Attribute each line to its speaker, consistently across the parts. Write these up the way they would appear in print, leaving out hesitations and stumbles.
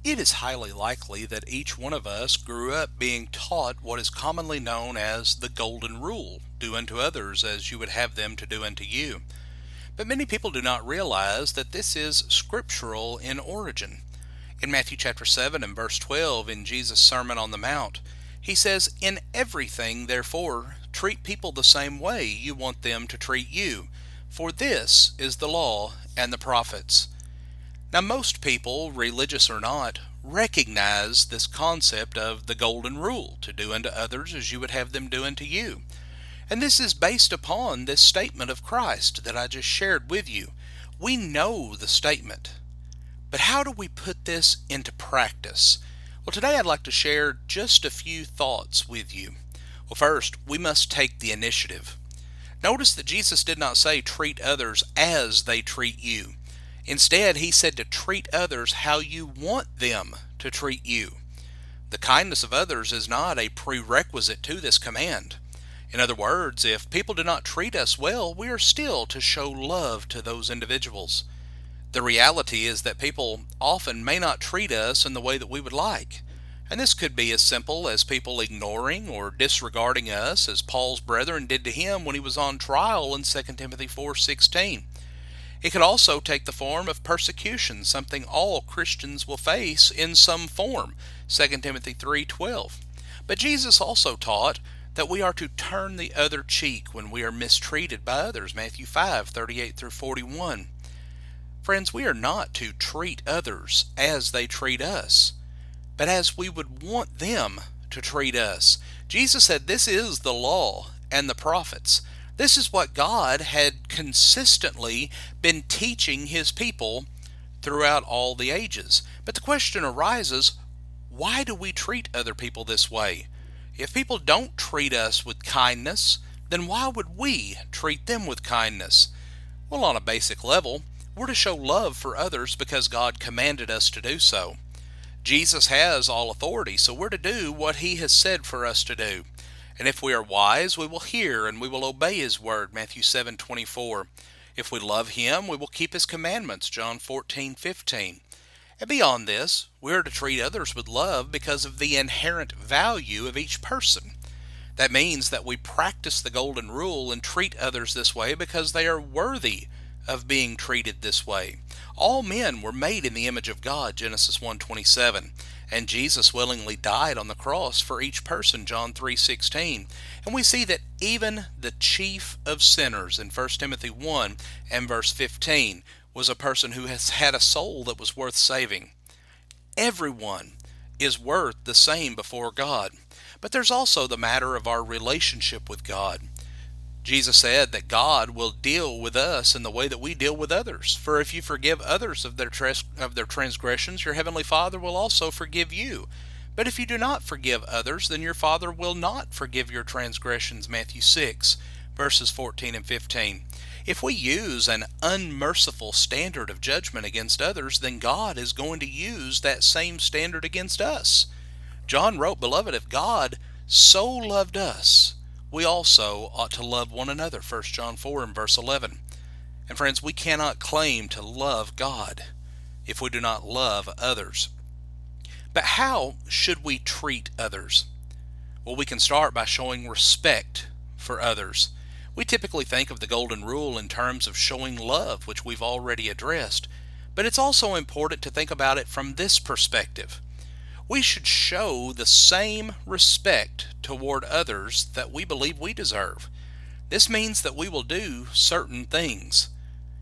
Speaker 1: It is highly likely that each one of us grew up being taught what is commonly known as the Golden Rule: do unto others as you would have them to do unto you. But many people do not realize that this is scriptural in origin. In Matthew chapter 7 and verse 12 in Jesus' Sermon on the Mount, he says, "In everything, therefore, treat people the same way you want them to treat you, for this is the law and the prophets." Now, most people, religious or not, recognize this concept of the Golden Rule: to do unto others as you would have them do unto you. And this is based upon this statement of Christ that I just shared with you. We know the statement, but how do we put this into practice? Well, today I'd like to share just a few thoughts with you. Well, first, we must take the initiative. Notice that Jesus did not say treat others as they treat you. Instead, he said to treat others how you want them to treat you. The kindness of others is not a prerequisite to this command. In other words, if people do not treat us well, we are still to show love to those individuals. The reality is that people often may not treat us in the way that we would like. And this could be as simple as people ignoring or disregarding us, as Paul's brethren did to him when he was on trial in 2 Timothy 4:16. It could also take the form of persecution, something all Christians will face in some form, 2 Timothy 3:12. But Jesus also taught that we are to turn the other cheek when we are mistreated by others, Matthew 5:38 through 41. Friends, we are not to treat others as they treat us, but as we would want them to treat us. Jesus said this is the law and the prophets. This is what God had consistently been teaching his people throughout all the ages. But the question arises, why do we treat other people this way? If people don't treat us with kindness, then why would we treat them with kindness? Well, on a basic level, we're to show love for others because God commanded us to do so. Jesus has all authority, so we're to do what he has said for us to do. And if we are wise, we will hear and we will obey his word, Matthew 7:24. If we love him, we will keep his commandments, John 14:15. And beyond this, we are to treat others with love because of the inherent value of each person. That means that we practice the Golden Rule and treat others this way because they are worthy of being treated this way. All men were made in the image of God, Genesis 1:27, and Jesus willingly died on the cross for each person, John 3:16. And we see that even the chief of sinners in 1 Timothy 1 and verse 15 was a person who has had a soul that was worth saving. Everyone is worth the same before God. But there's also the matter of our relationship with God. Jesus said that God will deal with us in the way that we deal with others. For if you forgive others of their transgressions, your heavenly Father will also forgive you. But if you do not forgive others, then your Father will not forgive your transgressions, Matthew 6, verses 14 and 15. If we use an unmerciful standard of judgment against others, then God is going to use that same standard against us. John wrote, "Beloved, if God so loved us, we also ought to love one another," 1 John 4 and verse 11. And friends, we cannot claim to love God if we do not love others. But how should we treat others? Well, we can start by showing respect for others. We typically think of the Golden Rule in terms of showing love, which we've already addressed. But it's also important to think about it from this perspective. We should show the same respect toward others that we believe we deserve. This means that we will do certain things.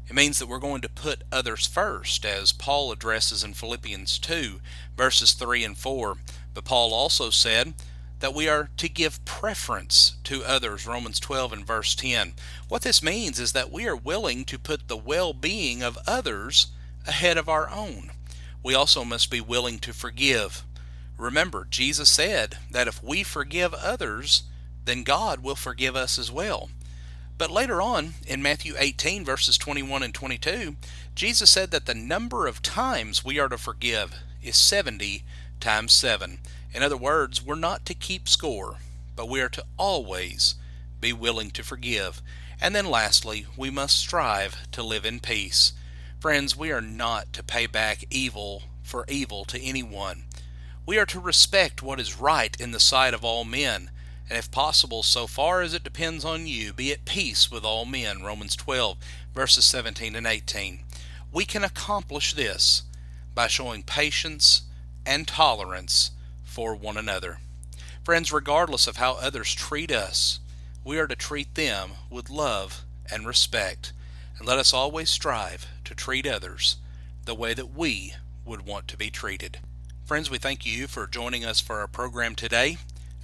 Speaker 1: It means that we're going to put others first, as Paul addresses in Philippians 2, verses 3 and 4. But Paul also said that we are to give preference to others, Romans 12 and verse 10. What this means is that we are willing to put the well-being of others ahead of our own. We also must be willing to forgive. Remember, Jesus said that if we forgive others, then God will forgive us as well. But later on, in Matthew 18, verses 21 and 22, Jesus said that the number of times we are to forgive is 70 times 7. In other words, we're not to keep score, but we are to always be willing to forgive. And then lastly, we must strive to live in peace. Friends, we are not to pay back evil for evil to anyone. We are to respect what is right in the sight of all men, and if possible, so far as it depends on you, be at peace with all men. Romans 12, verses 17 and 18. We can accomplish this by showing patience and tolerance for one another. Friends, regardless of how others treat us, we are to treat them with love and respect, and let us always strive to treat others the way that we would want to be treated. Friends, we thank you for joining us for our program today,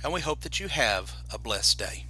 Speaker 1: and we hope that you have a blessed day.